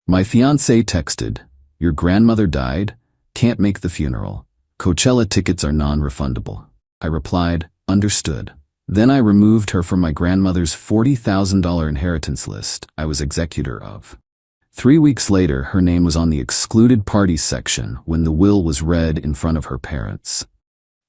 My fiancé texted, "Your grandmother died? Can't make the funeral. Coachella tickets are non-refundable." I replied, "Understood." Then I removed her from my grandmother's $40,000 inheritance list I was executor of. 3 weeks later, her name was on the excluded parties section when the will was read in front of her parents.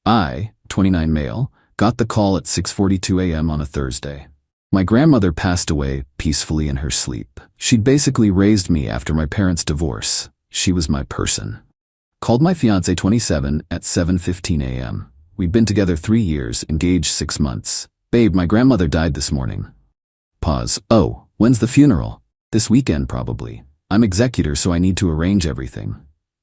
I, 29 male, got the call at 6:42 a.m. on a Thursday. My grandmother passed away peacefully in her sleep. She'd basically raised me after my parents' divorce. She was my person. Called my fiancé 27 at 7:15 a.m. We'd been together 3 years, engaged 6 months. "Babe, my grandmother died this morning." Pause. "Oh, when's the funeral?" "This weekend, probably. I'm executor, so I need to arrange everything."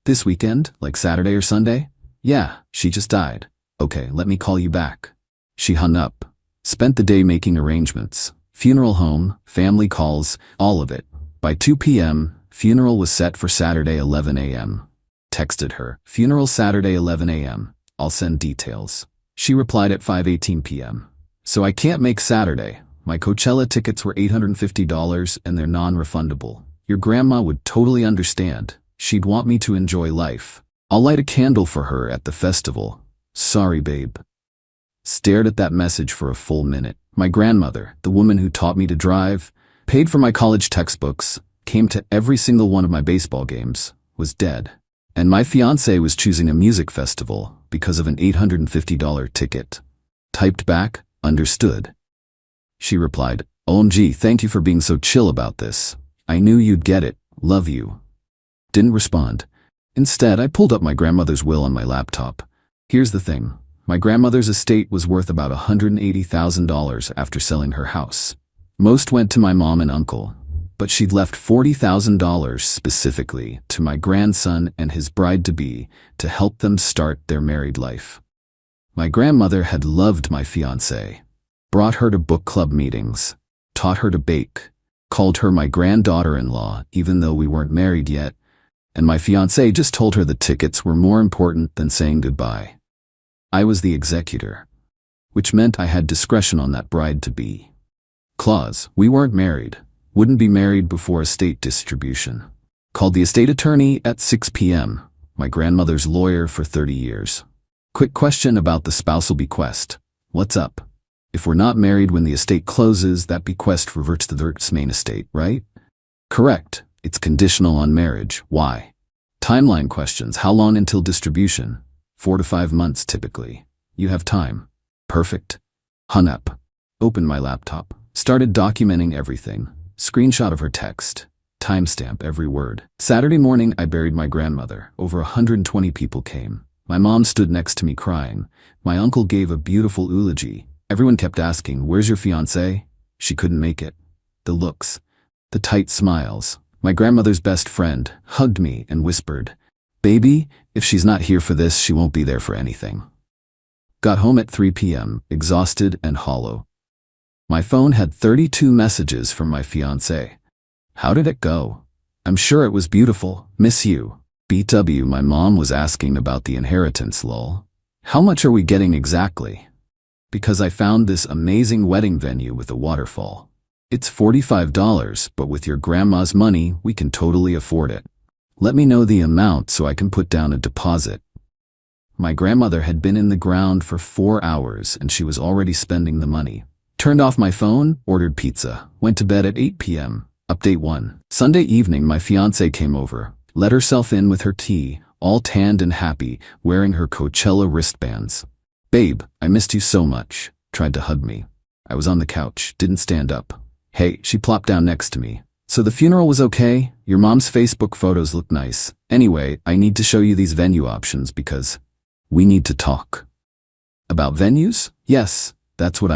"This weekend? Like Saturday or Sunday?" "Yeah, she just died." "Okay, let me call you back." She hung up. Spent the day making arrangements. Funeral home, family calls, all of it. By 2 p.m., funeral was set for Saturday 11 a.m. Texted her, "Funeral Saturday 11 a.m. I'll send details." She replied at 5:18 p.m. "So I can't make Saturday. My Coachella tickets were $850 and they're non-refundable. Your grandma would totally understand. She'd want me to enjoy life. I'll light a candle for her at the festival. Sorry, babe." Stared at that message for a full minute. My grandmother, the woman who taught me to drive, paid for my college textbooks, came to every single one of my baseball games, was dead. And my fiancé was choosing a music festival because of an $850 ticket. Typed back, "Understood." She replied, "OMG, thank you for being so chill about this. I knew you'd get it. Love you." Didn't respond. Instead, I pulled up my grandmother's will on my laptop. Here's the thing. My grandmother's estate was worth about $180,000 after selling her house. Most went to my mom and uncle, but she'd left $40,000 specifically to my grandson and his bride-to-be to help them start their married life. My grandmother had loved my fiancé, brought her to book club meetings, taught her to bake, called her my granddaughter-in-law even though we weren't married yet, and my fiancé just told her the tickets were more important than saying goodbye. I was the executor, which meant I had discretion on that bride-to-be. Clause, we weren't married, wouldn't be married before estate distribution. Called the estate attorney at 6 p.m., my grandmother's lawyer for 30 years. Quick question about the spousal bequest. What's up? If we're not married when the estate closes, that bequest reverts to the main estate, right? Correct. It's conditional on marriage. Why? Timeline questions. How long until distribution? 4 to 5 months typically. You have time. Perfect. Hung up. Opened my laptop. Started documenting everything. Screenshot of her text. Timestamp every word. Saturday morning, I buried my grandmother. Over 120 people came. My mom stood next to me crying. My uncle gave a beautiful eulogy. Everyone kept asking, "Where's your fiancé?" She couldn't make it. The looks. The tight smiles. My grandmother's best friend hugged me and whispered, "Baby, if she's not here for this, she won't be there for anything." Got home at 3 p.m., exhausted and hollow. My phone had 32 messages from my fiancé. How did it go? "I'm sure it was beautiful. Miss you. BW." My mom was asking about the inheritance, lol. "How much are we getting exactly?" "Because I found this amazing wedding venue with a waterfall. It's $45, but with your grandma's money, we can totally afford it. Let me know the amount so I can put down a deposit." My grandmother had been in the ground for 4 hours and she was already spending the money. Turned off my phone, ordered pizza, went to bed at 8 p.m. Update 1. Sunday evening, my fiancé came over, let herself in with her tea, all tanned and happy, wearing her Coachella wristbands. "Babe, I missed you so much." Tried to hug me. I was on the couch, didn't stand up. "Hey," she plopped down next to me. "So the funeral was okay? Your mom's Facebook photos look nice. Anyway, I need to show you these venue options because we need to talk." "About venues?" "Yes, that's what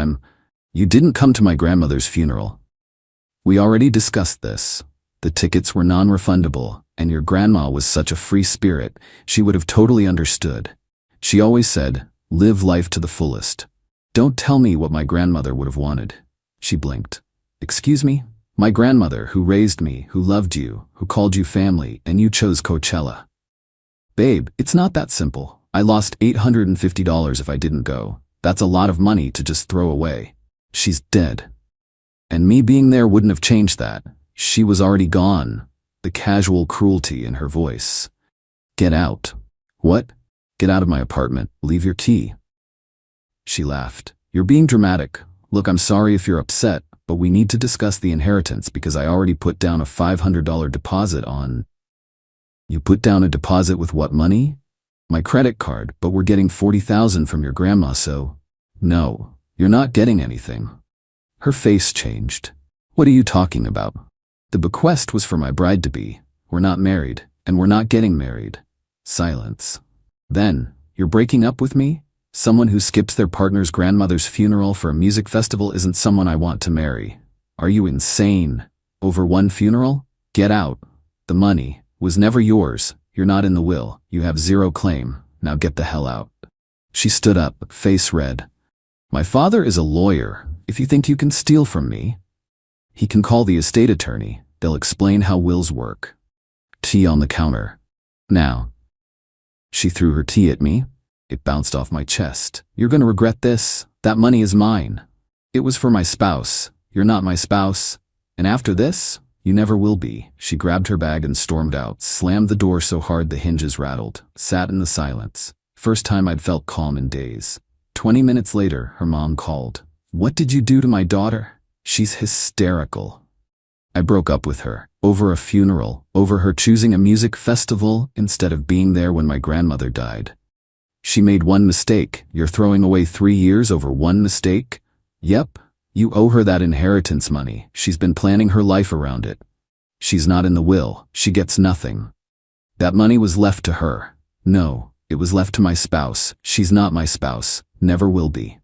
You didn't come to my grandmother's funeral. We already discussed this. The tickets were non-refundable, and your grandma was such a free spirit, she would have totally understood. She always said, live life to the fullest. Don't tell me what my grandmother would have wanted." She blinked. "Excuse me? My grandmother, who raised me, who loved you, who called you family, and you chose Coachella." "Babe, it's not that simple. I lost $850 if I didn't go. That's a lot of money to just throw away. She's dead. And me being there wouldn't have changed that. She was already gone. the casual cruelty in her voice. Get out. What? Get out of my apartment. Leave your key. She laughed. You're being dramatic. Look, I'm sorry if you're upset, but we need to discuss the inheritance because I already put down a $500 deposit on. You put down a deposit with what money? My credit card, but we're getting $40,000 from your grandma, so. No, you're not getting anything. Her face changed. What are you talking about? The bequest was for my bride-to-be. We're not married, and we're not getting married. Silence. Then, you're breaking up with me? Someone who skips their partner's grandmother's funeral for a music festival isn't someone I want to marry. Are you insane? Over one funeral? Get out. The money was never yours. You're not in the will. You have zero claim. Now get the hell out. She stood up, face red. My father is a lawyer. If you think you can steal from me, he can call the estate attorney. They'll explain how wills work. Tea on the counter. Now. She threw her tea at me. It bounced off my chest. You're gonna regret this. That money is mine. It was for my spouse. You're not my spouse. And after this, you never will be. She grabbed her bag and stormed out, slammed the door so hard the hinges rattled, sat in the silence. First time I'd felt calm in days. 20 minutes later, her mom called. What did you do to my daughter? She's hysterical. I broke up with her. Over a funeral. Over her choosing a music festival instead of being there when my grandmother died. She made one mistake. You're throwing away 3 years over one mistake? Yep. You owe her that inheritance money. She's been planning her life around it. She's not in the will. She gets nothing. That money was left to her. No, it was left to my spouse. She's not my spouse. Never will be.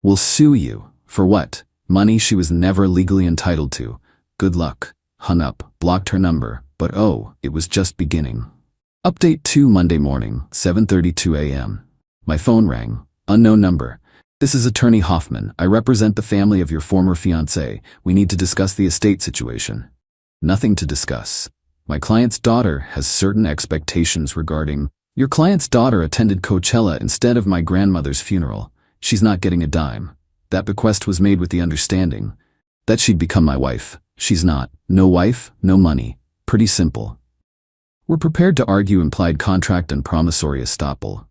We'll sue you. For what? Money she was never legally entitled to. Good luck. Hung up, blocked her number, but oh, it was just beginning. Update 2 Monday morning, 7:32 a.m. My phone rang. Unknown number. This is Attorney Hoffman. I represent the family of your former fiancé. We need to discuss the estate situation. Nothing to discuss. My client's daughter has certain expectations regarding. Your client's daughter attended Coachella instead of my grandmother's funeral. She's not getting a dime. That bequest was made with the understanding that she'd become my wife. She's not. No wife, no money. Pretty simple. We're prepared to argue implied contract and promissory estoppel.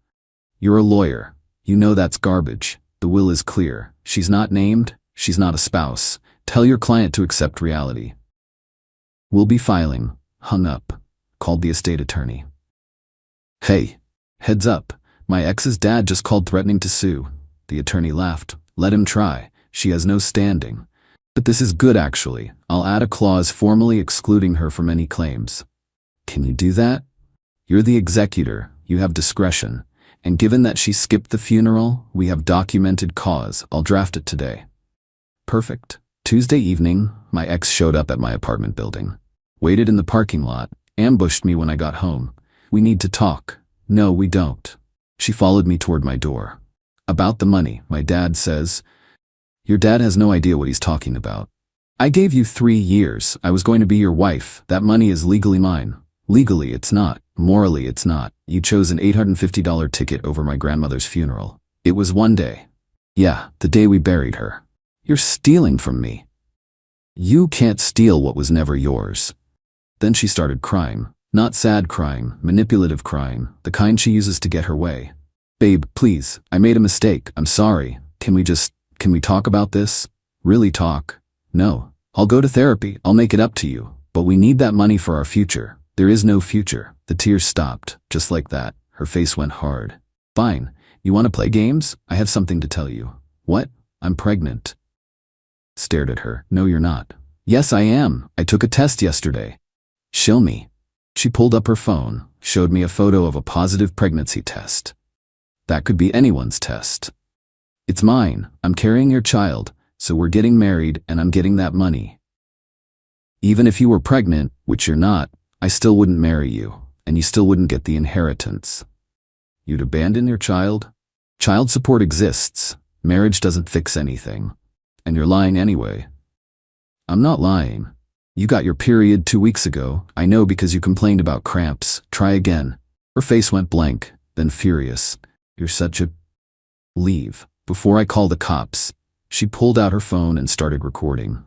You're a lawyer. You know that's garbage. The will is clear. She's not named. She's not a spouse. Tell your client to accept reality. We'll be filing. Hung up. Called the estate attorney. Hey, heads up. My ex's dad just called threatening to sue. The attorney laughed. Let him try. She has no standing. But this is good actually. I'll add a clause formally excluding her from any claims. Can you do that? You're the executor. You have discretion. And given that she skipped the funeral, we have documented cause. I'll draft it today. Perfect. Tuesday evening, my ex showed up at my apartment building. Waited in the parking lot. Ambushed me when I got home. We need to talk. No, we don't. She followed me toward my door. About the money, my dad says. Your dad has no idea what he's talking about. I gave you 3 years. I was going to be your wife. That money is legally mine. Legally, it's not. Morally, it's not. You chose an $850 ticket over my grandmother's funeral. It was one day. Yeah, the day we buried her. You're stealing from me. You can't steal what was never yours. Then she started crying. Not sad crying, manipulative crying, the kind she uses to get her way. Babe, please, I made a mistake. I'm sorry. Can we talk about this? Really talk? No. I'll go to therapy. I'll make it up to you. But we need that money for our future. There is no future. The tears stopped. Just like that. Her face went hard. Fine. You want to play games? I have something to tell you. What? I'm pregnant. Stared at her. No, you're not. Yes, I am. I took a test yesterday. Show me. She pulled up her phone, showed me a photo of a positive pregnancy test. That could be anyone's test. It's mine. I'm carrying your child, so we're getting married and I'm getting that money. Even if you were pregnant, which you're not, I still wouldn't marry you, and you still wouldn't get the inheritance. You'd abandon your child? Child support exists. Marriage doesn't fix anything. And you're lying anyway. I'm not lying. You got your period 2 weeks ago. I know because you complained about cramps. Try again. Her face went blank, then furious. You're such a... Leave. Before I call the cops. She pulled out her phone and started recording.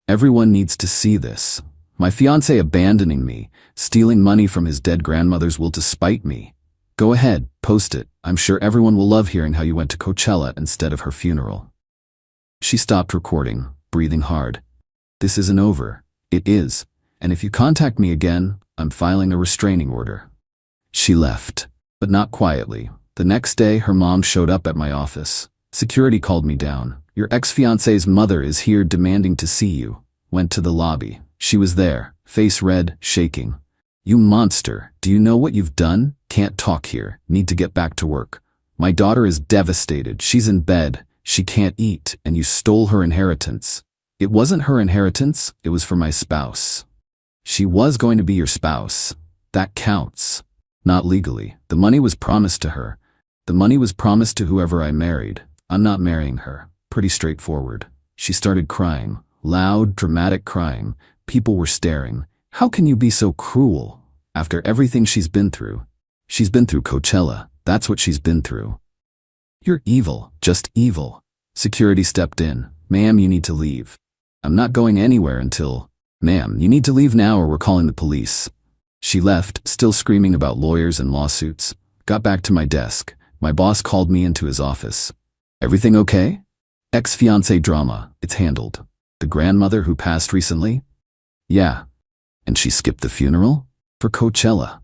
Everyone needs to see this. My fiancé abandoning me, stealing money from his dead grandmother's will to spite me. Go ahead, post it. I'm sure everyone will love hearing how you went to Coachella instead of her funeral. She stopped recording, breathing hard. This isn't over. It is. And if you contact me again, I'm filing a restraining order. She left, but not quietly. The next day, her mom showed up at my office. Security called me down. Your ex-fiancé's mother is here demanding to see you. Went to the lobby. She was there, face red, shaking. You monster, do you know what you've done? Can't talk here. Need to get back to work. My daughter is devastated. She's in bed. She can't eat, and you stole her inheritance. It wasn't her inheritance, it was for my spouse. She was going to be your spouse. That counts. Not legally. The money was promised to her. The money was promised to whoever I married. I'm not marrying her. Pretty straightforward. She started crying. Loud, dramatic crying. People were staring. How can you be so cruel? After everything she's been through. She's been through Coachella. That's what she's been through. You're evil. Just evil. Security stepped in. Ma'am, you need to leave. I'm not going anywhere until... Ma'am, you need to leave now or we're calling the police. She left, still screaming about lawyers and lawsuits. Got back to my desk. My boss called me into his office. Everything okay? Ex-fiancé drama. It's handled. The grandmother who passed recently? Yeah. And she skipped the funeral? For Coachella.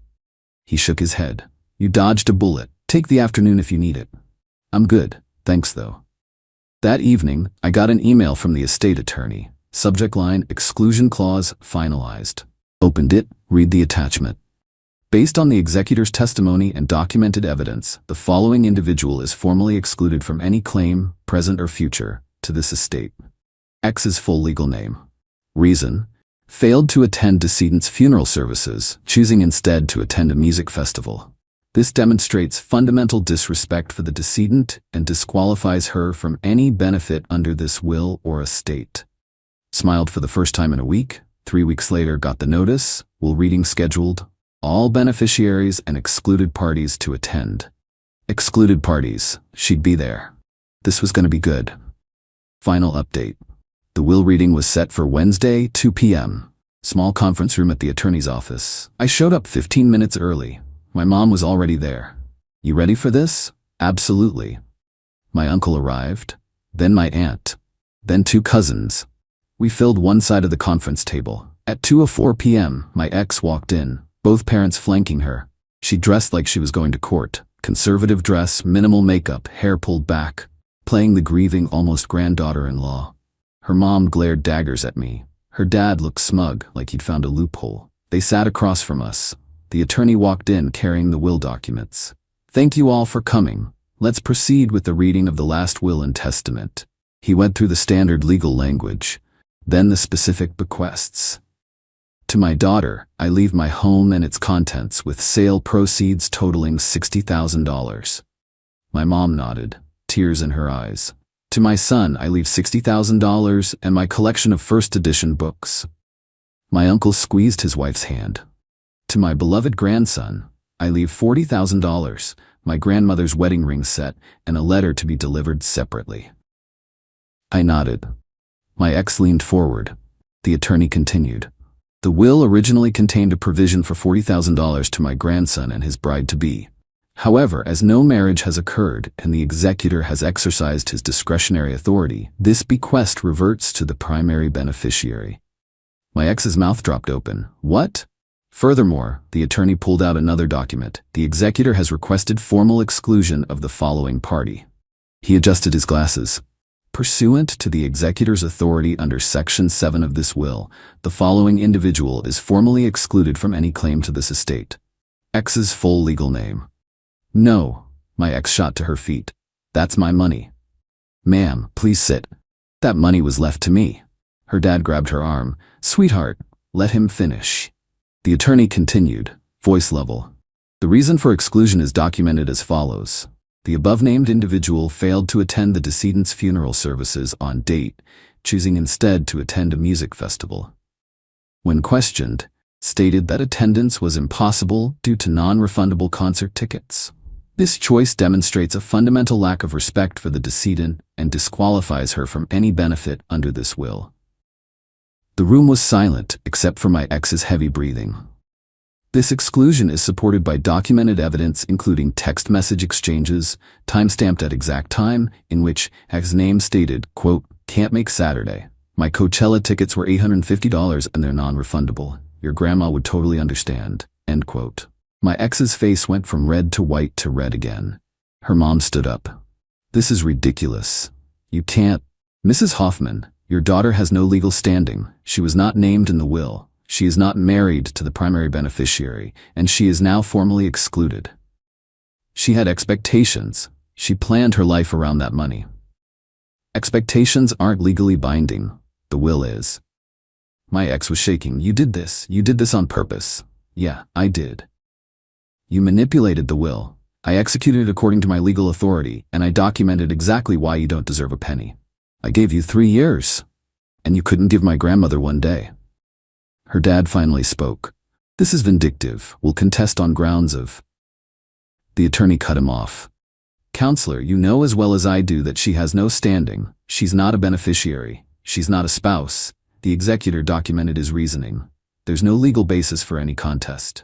He shook his head. You dodged a bullet. Take the afternoon if you need it. I'm good. Thanks though. That evening, I got an email from the estate attorney. Subject line, exclusion clause, finalized. Opened it, read the attachment. Based on the executor's testimony and documented evidence, the following individual is formally excluded from any claim, present or future, to this estate. X's full legal name. Reason: failed to attend decedent's funeral services, choosing instead to attend a music festival. This demonstrates fundamental disrespect for the decedent and disqualifies her from any benefit under this will or estate. Smiled for the first time in a week. 3 weeks later, got the notice. Will reading scheduled. All beneficiaries and excluded parties to attend. Excluded parties. She'd be there. This was going to be good. Final update. The will reading was set for Wednesday, 2 p.m. Small conference room at the attorney's office. I showed up 15 minutes early. My mom was already there. You ready for this? Absolutely. My uncle arrived. Then my aunt. Then 2 cousins. We filled one side of the conference table. At 2:04 p.m., my ex walked in, both parents flanking her. She dressed like she was going to court. Conservative dress, minimal makeup, hair pulled back, playing the grieving almost granddaughter-in-law. Her mom glared daggers at me. Her dad looked smug, like he'd found a loophole. They sat across from us. The attorney walked in carrying the will documents. Thank you all for coming. Let's proceed with the reading of the last will and testament. He went through the standard legal language. Then the specific bequests. To my daughter, I leave my home and its contents with sale proceeds totaling $60,000. My mom nodded, tears in her eyes. To my son, I leave $60,000 and my collection of first edition books. My uncle squeezed his wife's hand. To my beloved grandson, I leave $40,000, my grandmother's wedding ring set, and a letter to be delivered separately. I nodded. My ex leaned forward. The attorney continued. The will originally contained a provision for $40,000 to my grandson and his bride-to-be. However, as no marriage has occurred and the executor has exercised his discretionary authority, this bequest reverts to the primary beneficiary. My ex's mouth dropped open. What? Furthermore, the attorney pulled out another document. The executor has requested formal exclusion of the following party. He adjusted his glasses. Pursuant to the executor's authority under Section 7 of this will, the following individual is formally excluded from any claim to this estate. X's full legal name. No, my ex shot to her feet. That's my money. Ma'am, please sit. That money was left to me. Her dad grabbed her arm. Sweetheart, let him finish. The attorney continued, voice level. The reason for exclusion is documented as follows. The above-named individual failed to attend the decedent's funeral services on date, choosing instead to attend a music festival. When questioned, stated that attendance was impossible due to non-refundable concert tickets. This choice demonstrates a fundamental lack of respect for the decedent and disqualifies her from any benefit under this will. The room was silent, except for my ex's heavy breathing. This exclusion is supported by documented evidence including text message exchanges, timestamped at exact time, in which X's name stated, quote, "Can't make Saturday. My Coachella tickets were $850 and they're non-refundable. Your grandma would totally understand," end quote. My ex's face went from red to white to red again. Her mom stood up. "This is ridiculous. You can't. Mrs. Hoffman, your daughter has no legal standing. She was not named in the will. She is not married to the primary beneficiary, and she is now formally excluded. She had expectations. She planned her life around that money. Expectations aren't legally binding. The will is." My ex was shaking. "You did this. You did this on purpose." "Yeah, I did." "You manipulated the will. I executed it according to my legal authority, and I documented exactly why you don't deserve a penny. I gave you 3 years, and you couldn't give my grandmother 1 day." Her dad finally spoke. "This is vindictive. We'll contest on grounds of—" The attorney cut him off. "Counselor, you know as well as I do that she has no standing. She's not a beneficiary. She's not a spouse." The executor documented his reasoning. "There's no legal basis for any contest."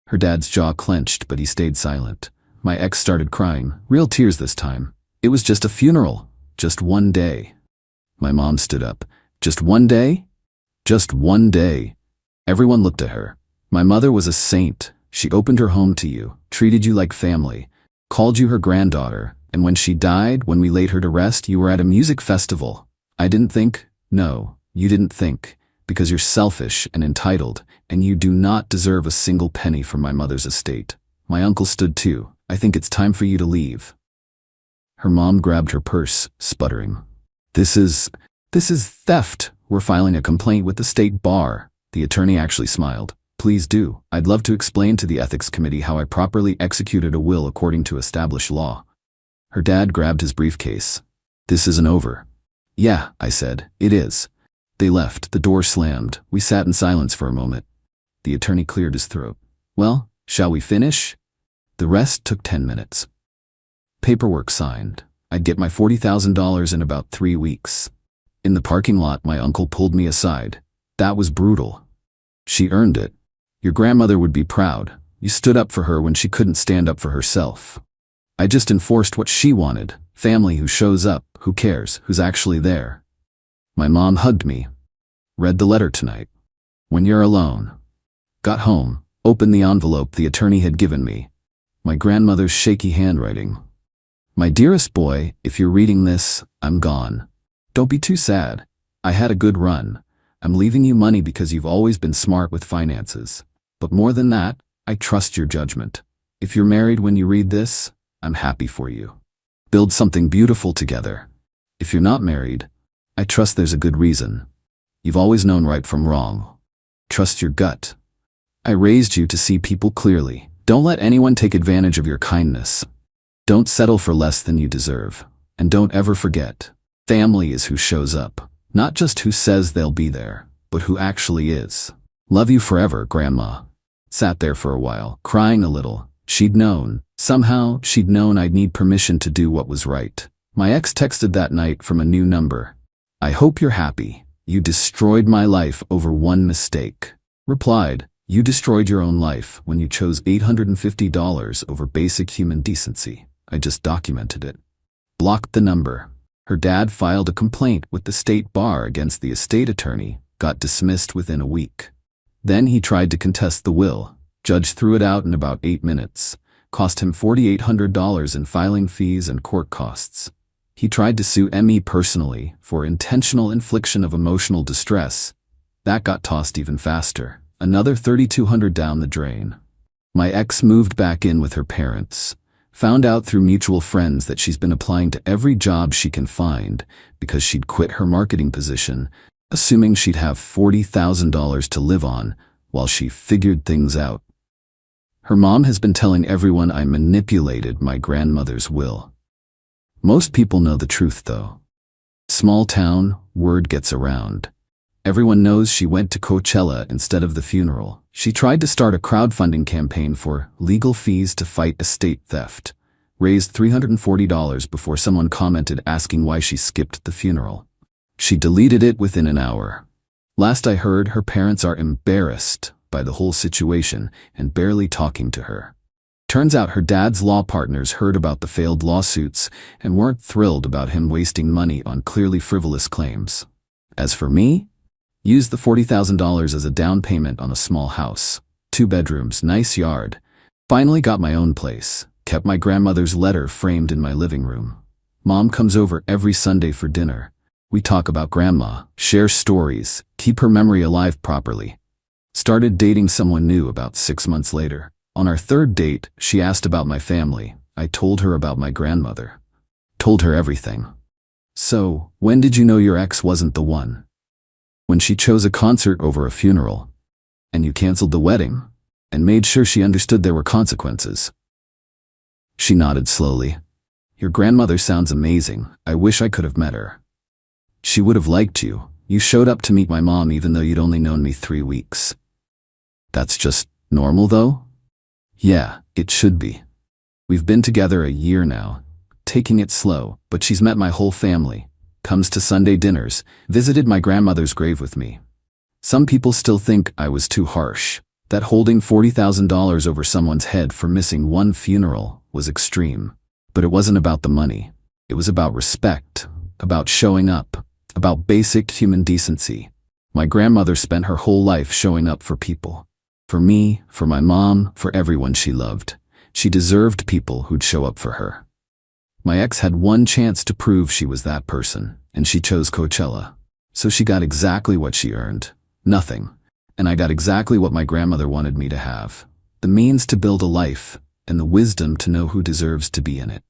Her dad's jaw clenched, but he stayed silent. My ex started crying, real tears this time. "It was just a funeral. Just 1 day." My mom stood up. "Just 1 day? Just 1 day." Everyone looked at her. "My mother was a saint. She opened her home to you, treated you like family, called you her granddaughter, and when she died, when we laid her to rest, you were at a music festival. I didn't think. No, you didn't think, because you're selfish and entitled, and you do not deserve a single penny from my mother's estate." My uncle stood too. "I think it's time for you to leave." Her mom grabbed her purse, sputtering. This is theft. We're filing a complaint with the state bar." The attorney actually smiled. "Please do. I'd love to explain to the ethics committee how I properly executed a will according to established law." Her dad grabbed his briefcase. "This isn't over." "Yeah," I said, "it is." They left. The door slammed. We sat in silence for a moment. The attorney cleared his throat. "Well, shall we finish?" The rest took 10 minutes. Paperwork signed. I'd get my $40,000 in about 3 weeks. In the parking lot, my uncle pulled me aside. "That was brutal. She earned it. Your grandmother would be proud. You stood up for her when she couldn't stand up for herself. I just enforced what she wanted. Family who shows up, who cares, who's actually there." My mom hugged me. "Read the letter tonight. When you're alone." Got home, opened the envelope the attorney had given me. My grandmother's shaky handwriting. "My dearest boy, if you're reading this, I'm gone. Don't be too sad. I had a good run. I'm leaving you money because you've always been smart with finances. But more than that, I trust your judgment. If you're married when you read this, I'm happy for you. Build something beautiful together. If you're not married, I trust there's a good reason. You've always known right from wrong. Trust your gut. I raised you to see people clearly. Don't let anyone take advantage of your kindness. Don't settle for less than you deserve. And don't ever forget, family is who shows up. Not just who says they'll be there, but who actually is. Love you forever, Grandma." Sat there for a while, crying a little. Somehow she'd known I'd need permission to do what was right. My ex texted that night from a new number. "I hope you're happy. You destroyed my life over one mistake." Replied, "You destroyed your own life when you chose $850 over basic human decency. I just documented it." Blocked the number. Her dad filed a complaint with the state bar against the estate attorney, got dismissed within a week. Then he tried to contest the will. Judge threw it out in about 8 minutes. Cost him $4,800 in filing fees and court costs. He tried to sue me personally for intentional infliction of emotional distress. That got tossed even faster. Another $3,200 down the drain. My ex moved back in with her parents. Found out through mutual friends that she's been applying to every job she can find because she'd quit her marketing position, assuming she'd have $40,000 to live on while she figured things out. Her mom has been telling everyone I manipulated my grandmother's will. Most people know the truth, though. Small town, word gets around. Everyone knows she went to Coachella instead of the funeral. She tried to start a crowdfunding campaign for legal fees to fight estate theft. Raised $340 before someone commented asking why she skipped the funeral. She deleted it within an hour. Last I heard, her parents are embarrassed by the whole situation and barely talking to her. Turns out her dad's law partners heard about the failed lawsuits and weren't thrilled about him wasting money on clearly frivolous claims. As for me, used the $40,000 as a down payment on a small house, 2 bedrooms, nice yard. Finally got my own place, kept my grandmother's letter framed in my living room. Mom comes over every Sunday for dinner. We talk about grandma, share stories, keep her memory alive properly. Started dating someone new about 6 months later. On our 3rd date, she asked about my family. I told her about my grandmother. Told her everything. So, when did you know your ex wasn't the one? When she chose a concert over a funeral. And you canceled the wedding, and made sure she understood there were consequences. She nodded slowly. Your grandmother sounds amazing. I wish I could have met her. She would have liked you. You showed up to meet my mom even though you'd only known me 3 weeks. That's just normal though? Yeah, it should be. We've been together a year now, taking it slow, but she's met my whole family, comes to Sunday dinners, visited my grandmother's grave with me. Some people still think I was too harsh, that holding $40,000 over someone's head for missing 1 funeral was extreme. But it wasn't about the money. It was about respect, about showing up, about basic human decency. My grandmother spent her whole life showing up for people. For me, for my mom, for everyone she loved. She deserved people who'd show up for her. My ex had one chance to prove she was that person, and she chose Coachella. So she got exactly what she earned. Nothing. And I got exactly what my grandmother wanted me to have. The means to build a life, and the wisdom to know who deserves to be in it.